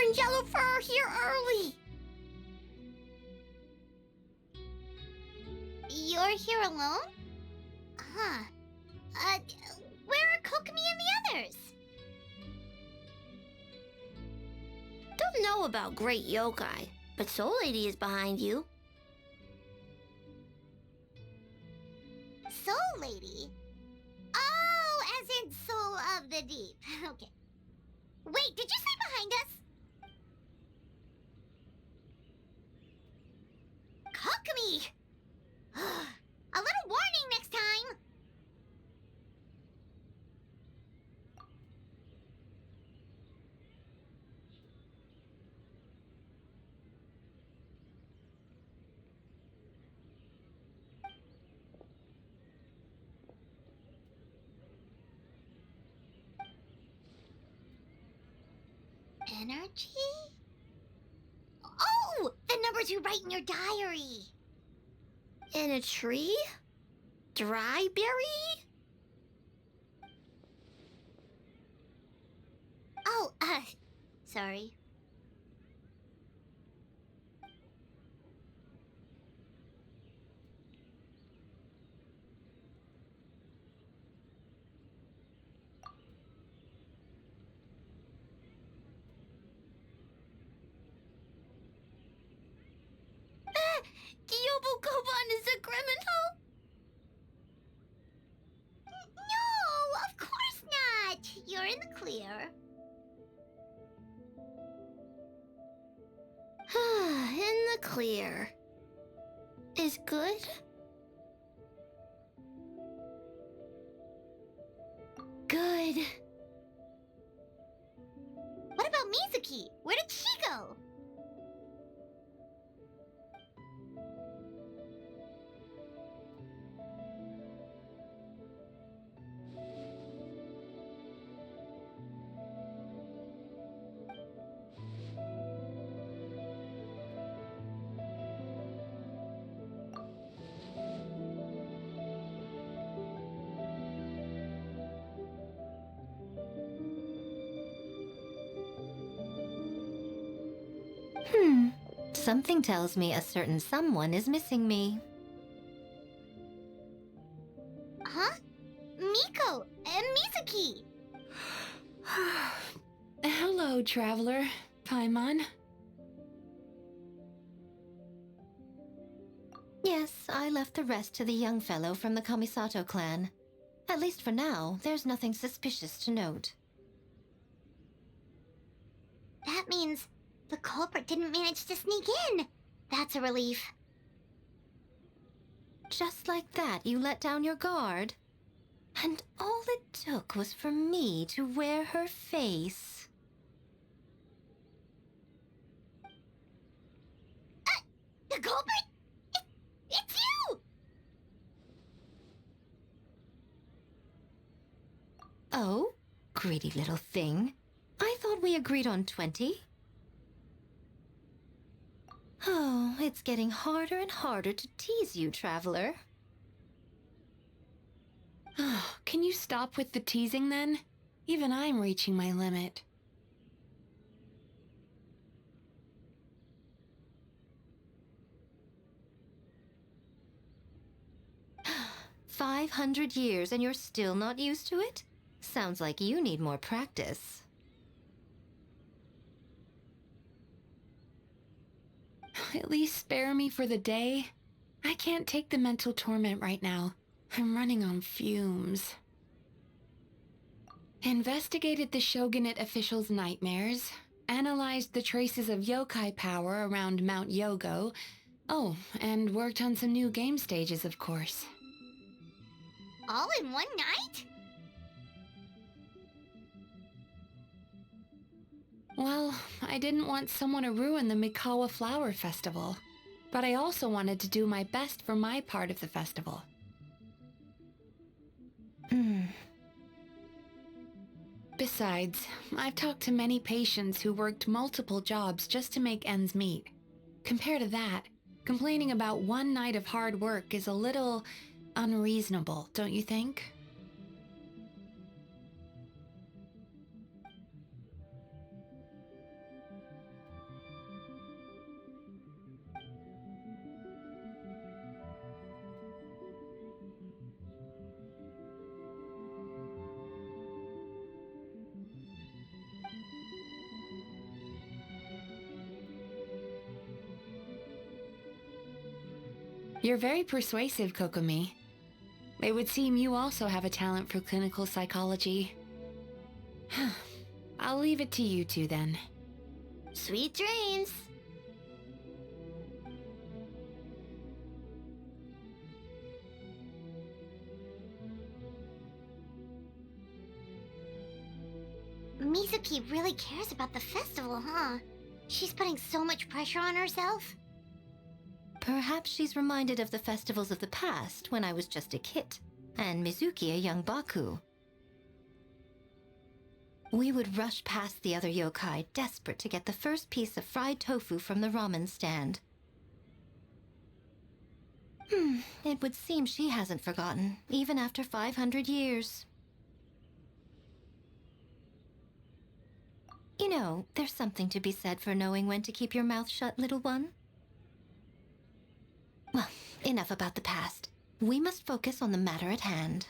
orange yellow fur here early. You're here alone? Huh. Where are Kokomi and the others? Don't know about Great Yokai, but Soul Lady is behind you. Soul Lady? Oh, as in Soul of the Deep. Okay. Wait, did you say behind us? Kokomi! A little warning next time! Energy? Oh! The numbers you write in your diary! In a tree? Dry berry? Oh, sorry. Gyobo-Koban is a criminal? No, of course not. You're in the clear. In the clear. Is good? Good. What about Mizuki? Where did she go? Something tells me a certain someone is missing me. Huh? Miko and Mizuki! Hello, traveler. Paimon. Yes, I left the rest to the young fellow from the Kamisato clan. At least for now, there's nothing suspicious to note. That means the culprit didn't manage to sneak in. That's a relief. Just like that, you let down your guard? And all it took was for me to wear her face. The culprit? It's you! Oh, greedy little thing. I thought we agreed on 20. Oh, it's getting harder and harder to tease you, traveler. Can you stop with the teasing then? Even I'm reaching my limit. $500 years and you're still not used to it? Sounds like you need more practice. At least spare me for the day. I can't take the mental torment right now. I'm running on fumes. Investigated the shogunate officials' nightmares. Analyzed the traces of yokai power around Mount Yogo. Oh, and worked on some new game stages, of course. All in one night? Well, I didn't want someone to ruin the Mikawa Flower Festival. But I also wanted to do my best for my part of the festival. Besides, I've talked to many patients who worked multiple jobs just to make ends meet. Compared to that, complaining about one night of hard work is a little unreasonable, don't you think? You're very persuasive, Kokomi. It would seem you also have a talent for clinical psychology. I'll leave it to you two then. Sweet dreams! Mizuki really cares about the festival, huh? She's putting so much pressure on herself. Perhaps she's reminded of the festivals of the past when I was just a kid, and Mizuki a young Baku. We would rush past the other yokai, desperate to get the first piece of fried tofu from the ramen stand. It would seem she hasn't forgotten, even after 500 years. You know, there's something to be said for knowing when to keep your mouth shut, little one. Well, enough about the past. We must focus on the matter at hand.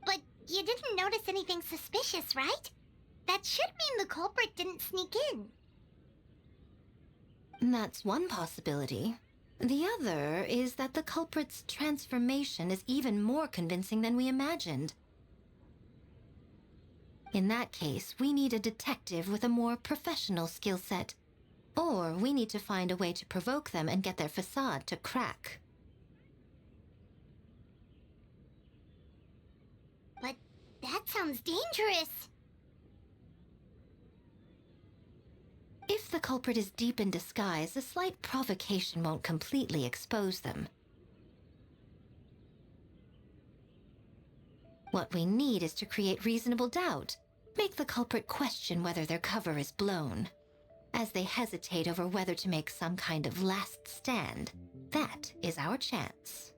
But you didn't notice anything suspicious, right? That should mean the culprit didn't sneak in. That's one possibility. The other is that the culprit's transformation is even more convincing than we imagined. In that case, we need a detective with a more professional skill set. Or we need to find a way to provoke them and get their facade to crack. But that sounds dangerous. If the culprit is deep in disguise, a slight provocation won't completely expose them. What we need is to create reasonable doubt. Make the culprit question whether their cover is blown. As they hesitate over whether to make some kind of last stand, that is our chance.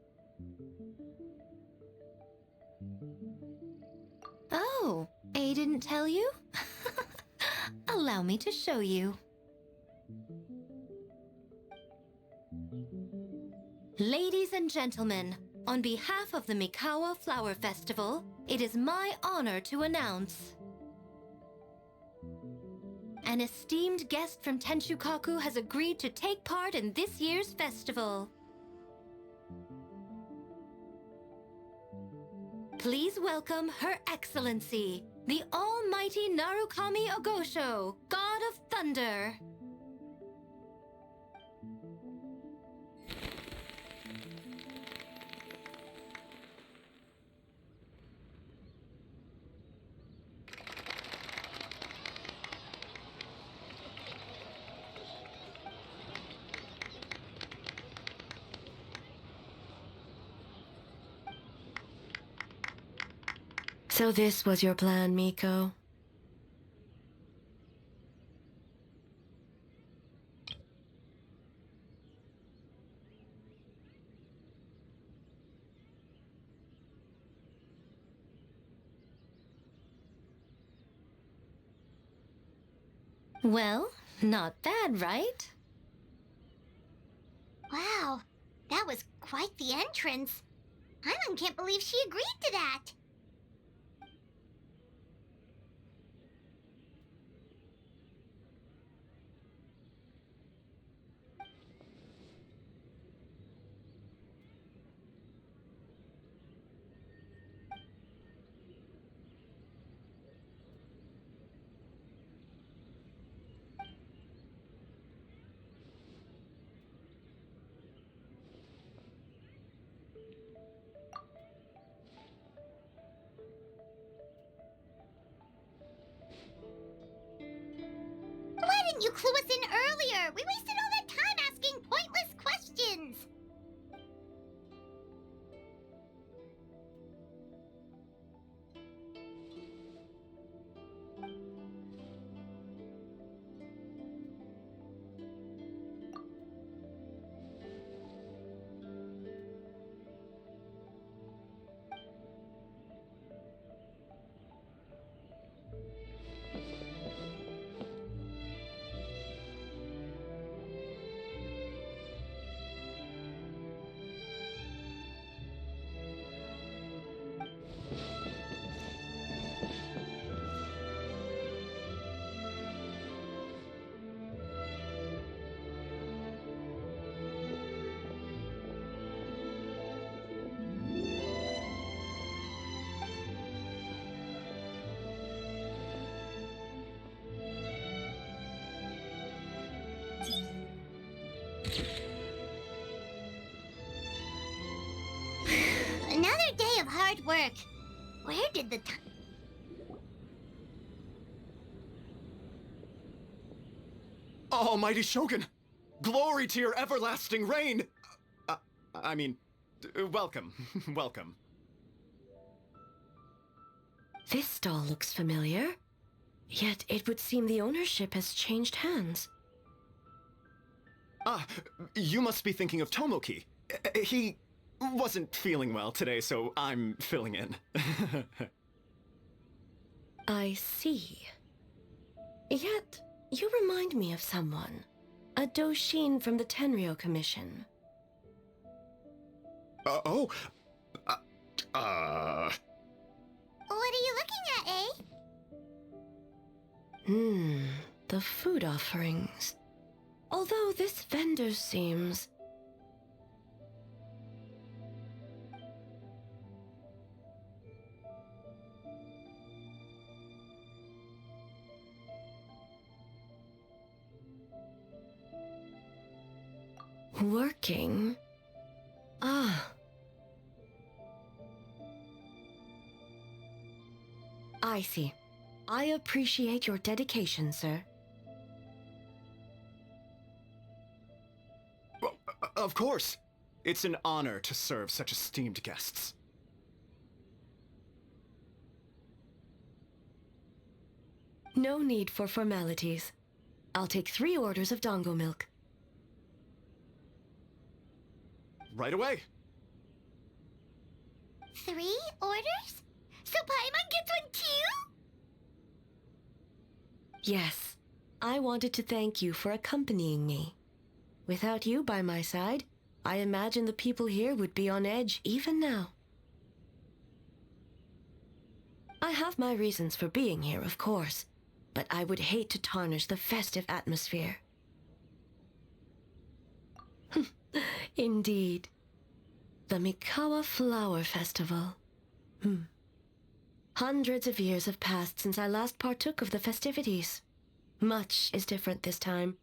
Oh, A didn't tell you? Allow me to show you. Ladies and gentlemen, on behalf of the Mikawa Flower Festival, it is my honor to announce an esteemed guest from Tenshukaku has agreed to take part in this year's festival. Please welcome Her Excellency, the Almighty Narukami Ogosho, God of Thunder. So this was your plan, Miko? Well, not bad, right? Wow, that was quite the entrance. Hyman can't believe she agreed to that. Why didn't you clue us in earlier? We wasted all that time asking pointless questions. Another day of hard work. Where did the time... Almighty Shogun! Glory to your everlasting reign! Welcome. Welcome. This stall looks familiar. Yet it would seem the ownership has changed hands. Ah, you must be thinking of Tomoki. He wasn't feeling well today, so I'm filling in. I see. Yet, you remind me of someone. A Doshin from the Tenryo Commission. Uh, oh. What are you looking at, eh? The food offerings. Although this vendor seems... working? Ah. I see. I appreciate your dedication, sir. Well, of course. It's an honor to serve such esteemed guests. No need for formalities. I'll take 3 orders of dango milk. Right away. 3 orders? So Paimon gets one too? Yes. I wanted to thank you for accompanying me. Without you by my side, I imagine the people here would be on edge even now. I have my reasons for being here, of course, but I would hate to tarnish the festive atmosphere. Indeed. The Mikawa Flower Festival. Hundreds of years have passed since I last partook of the festivities. Much is different this time.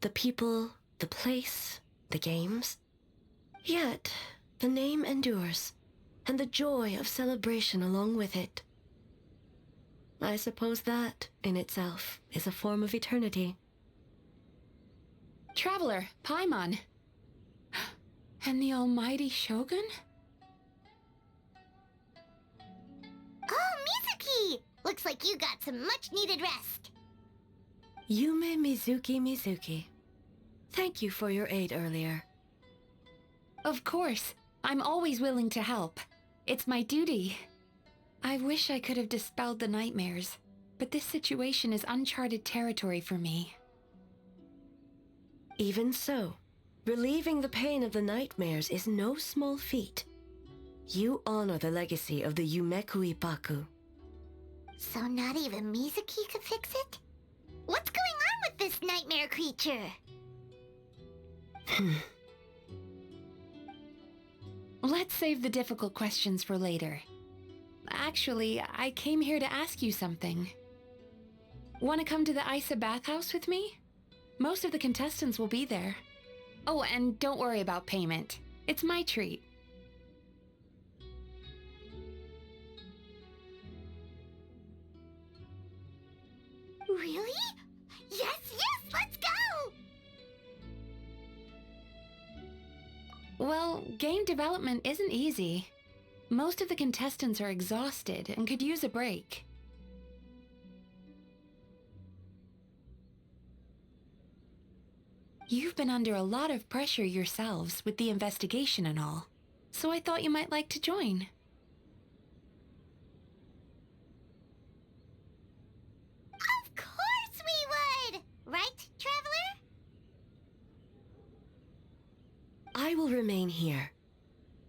The people, the place, the games. Yet, the name endures, and the joy of celebration along with it. I suppose that, in itself, is a form of eternity. Traveler, Paimon. And the almighty Shogun? Oh, Mizuki! Looks like you got some much-needed rest. Yume Mizuki. Thank you for your aid earlier. Of course. I'm always willing to help. It's my duty. I wish I could have dispelled the nightmares, but this situation is uncharted territory for me. Even so, relieving the pain of the nightmares is no small feat. You honor the legacy of the Yumeku Ippaku. So not even Mizuki could fix it? What's going on with this nightmare creature? Let's save the difficult questions for later. Actually, I came here to ask you something. Want to come to the Isa bathhouse with me? Most of the contestants will be there. Oh, and don't worry about payment. It's my treat. Really? Yes, let's go! Well, game development isn't easy. Most of the contestants are exhausted and could use a break. You've been under a lot of pressure yourselves with the investigation and all, so I thought you might like to join. Of course we would! Right, Traveler? I will remain here.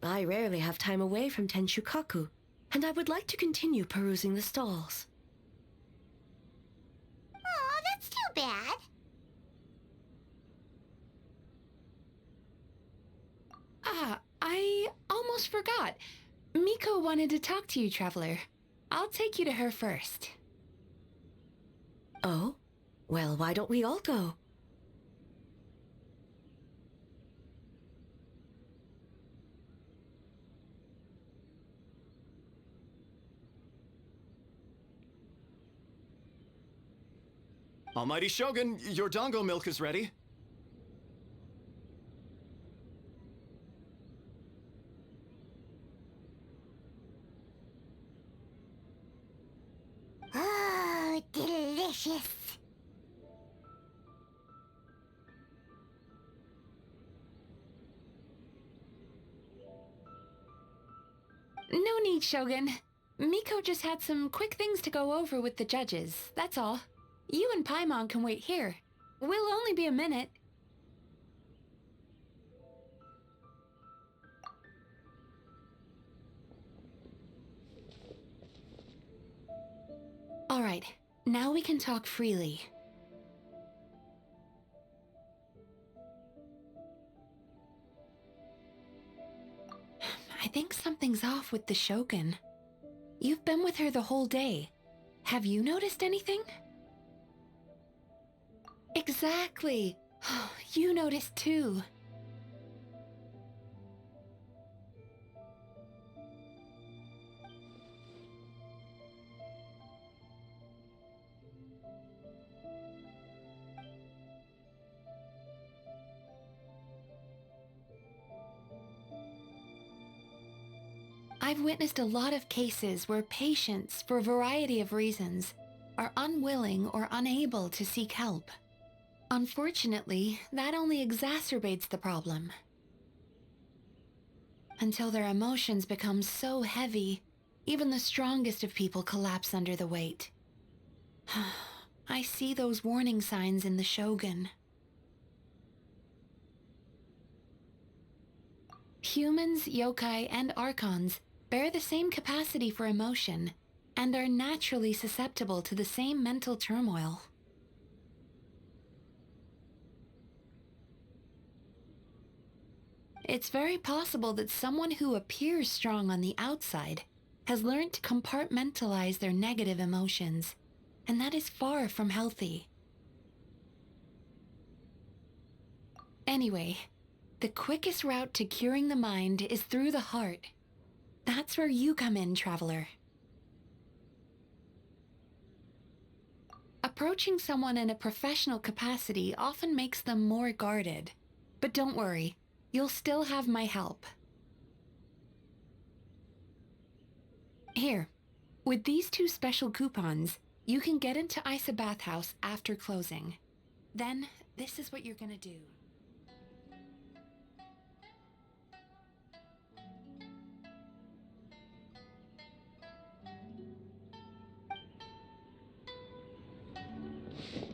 I rarely have time away from Tenshukaku, and I would like to continue perusing the stalls. Aw, that's too bad. Ah, I almost forgot. Miko wanted to talk to you, Traveler. I'll take you to her first. Oh? Well, why don't we all go? Almighty Shogun, your dango milk is ready. Oh, delicious. No need, Shogun. Miko just had some quick things to go over with the judges, that's all. You and Paimon can wait here. We'll only be a minute. Alright, now we can talk freely. I think something's off with the Shogun. You've been with her the whole day. Have you noticed anything? Exactly. You noticed too. I've witnessed a lot of cases where patients, for a variety of reasons, are unwilling or unable to seek help. Unfortunately, that only exacerbates the problem. Until their emotions become so heavy, even the strongest of people collapse under the weight. I see those warning signs in the Shogun. Humans, yokai, and archons bear the same capacity for emotion and are naturally susceptible to the same mental turmoil. It's very possible that someone who appears strong on the outside has learned to compartmentalize their negative emotions, and that is far from healthy. Anyway, the quickest route to curing the mind is through the heart. That's where you come in, traveler. Approaching someone in a professional capacity often makes them more guarded. But don't worry, you'll still have my help. Here, with these 2 special coupons, you can get into Isa Bathhouse after closing. Then, this is what you're gonna do.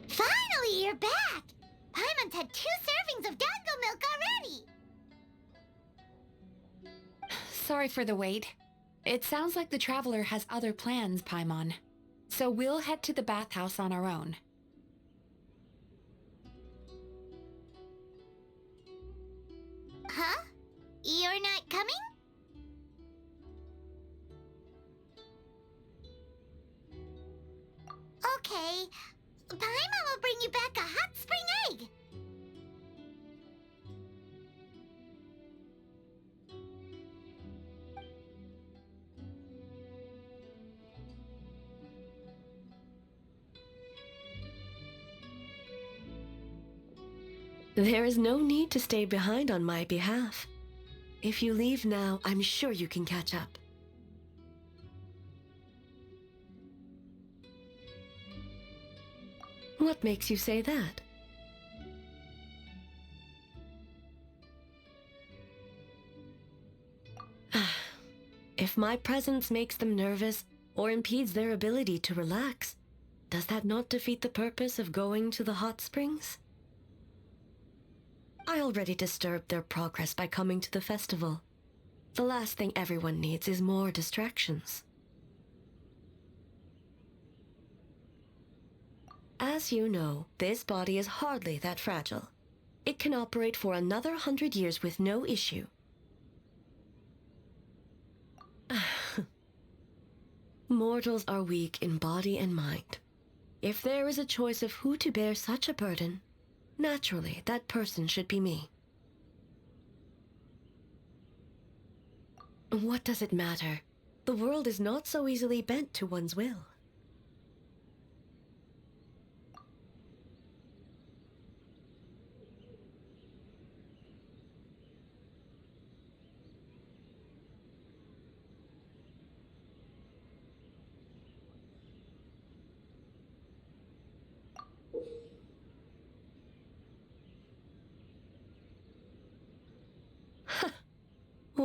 Finally, you're back! Paimon's had 2 servings of dango milk already! Sorry for the wait. It sounds like the traveler has other plans, Paimon. So we'll head to the bathhouse on our own. Huh? You're not coming? Okay. Paimon will bring you back a hot spring egg! There is no need to stay behind on my behalf. If you leave now, I'm sure you can catch up. What makes you say that? If my presence makes them nervous or impedes their ability to relax, does that not defeat the purpose of going to the hot springs? I already disturbed their progress by coming to the festival. The last thing everyone needs is more distractions. As you know, this body is hardly that fragile. It can operate for another 100 years with no issue. Mortals are weak in body and mind. If there is a choice of who to bear such a burden, naturally that person should be me. What does it matter? The world is not so easily bent to one's will.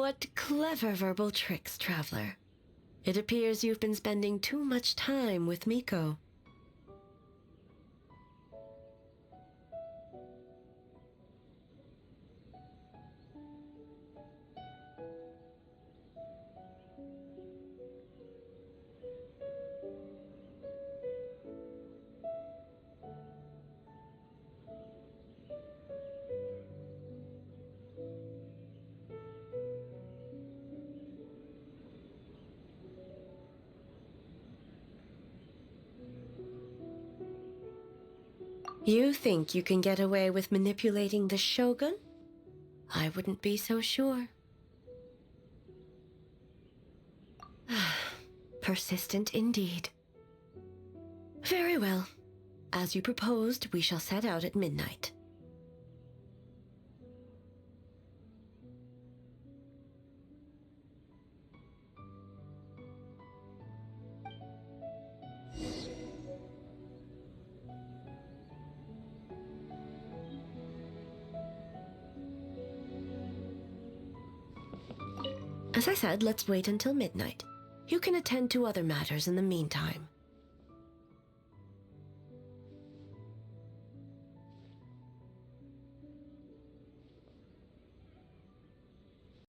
What clever verbal tricks, Traveler. It appears you've been spending too much time with Miko. You think you can get away with manipulating the Shogun? I wouldn't be so sure. Persistent indeed. Very well. As you proposed, we shall set out at midnight. As I said, let's wait until midnight. You can attend to other matters in the meantime.